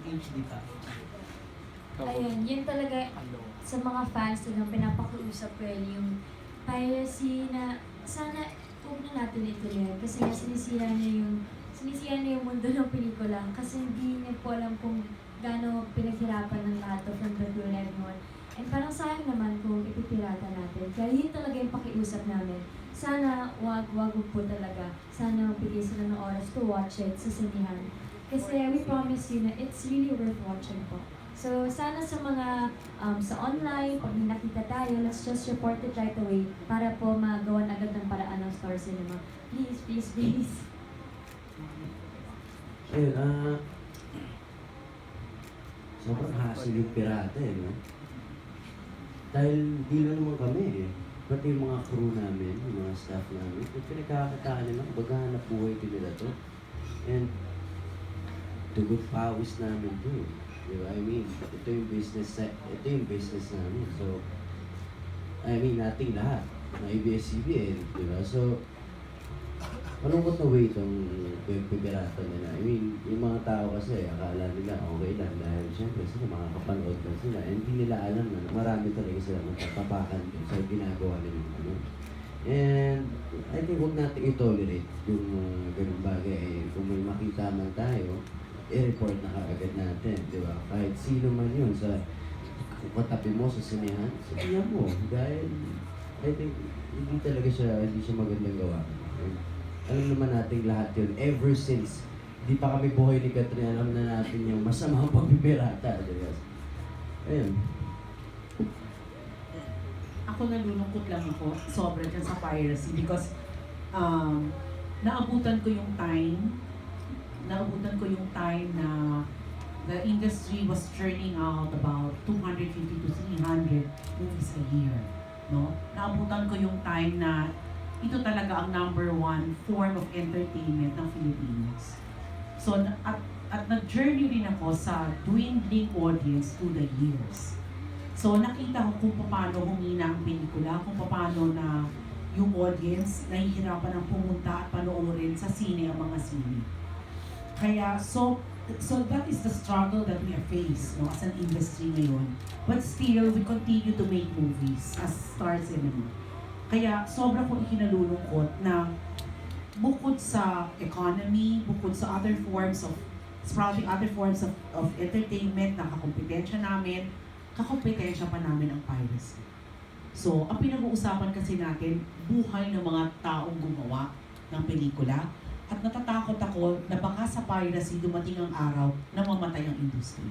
HD pa. Ayun, yun talaga sa mga fans na pinapakiusap ko yun, yung piracy na sana huwag na natin ituloy kasi nga sinisira niya yung mundo ng pelikula kasi hindi niya po alam kung gaano pinaghirapan ng lahat of from the crew and everyone. And parang sayang naman kung ipipirata natin. Kaya yun talaga yung pakiusap namin. Sana wag po talaga. Sana magbigay sila ng oras to watch it sa sinihan. Kasi we promise you na it's really worth watching po. So, sana sa mga sa online, pag may nakita tayo, let's just report it right away para po magawan agad ng paraan ng Star Cinema. Please, please, please. Ayun, sobrang hassle yung pirata no? Dahil di lang naman kami pati yung mga crew namin, yung mga staff namin, yung pinagkakataan nila, maghahanap buhay din nila to. And dugot pawis namin to. Diba? I mean, ito yung business namin. So, I mean, nating lahat. Na ABS-CBN, diba? So, malungkot na way itong pipirata nila. I mean, yung mga tao kasi, akala nila okay lang dahil siyempre sila makakapanood lang sila. And hindi nila alam na marami talaga sila magtatapakan sa ginagawa nila. Ano? And I think huwag natin i-tolerate yung ganung bagay. Kung may makita man tayo, i-report na kaagad natin, di ba? Kahit sino man yun sa katabi mo sa sinehan, sabihan mo. Dahil I think hindi siya magandang gawa. Alam naman natin lahat yun. Ever since, di pa kami buhay ni Katrina, alam na natin yung masamang pagpipirata. Diba? Ayun. Ako nalulungkot lang ako, sobra dyan sa piracy because naabutan ko yung time na the industry was churning out about 250 to 300 movies a year. No? Naabutan ko yung time na ito talaga ang #1 form of entertainment ng Filipinos. So, at nag-journey rin ako sa dwindling audience through the years. So, nakita ko kung paano humina ang pelikula, kung paano na yung audience nahihirapan ng pumunta at panoorin sa sine ang mga sine. Kaya, so that is the struggle that we are faced, no, as an industry ngayon. But still, we continue to make movies as Star Cinema. Kaya sobra kong ikinalulungkot na bukod sa economy, bukod sa other forms of sprouting other forms of entertainment na kakompetensya namin, kakompetensya pa namin ang piracy. So, ang pinag-uusapan kasi natin, buhay ng mga taong gumawa ng pelikula at natatakot ako na baka sa piracy dumating ang araw na mamatay ang industry.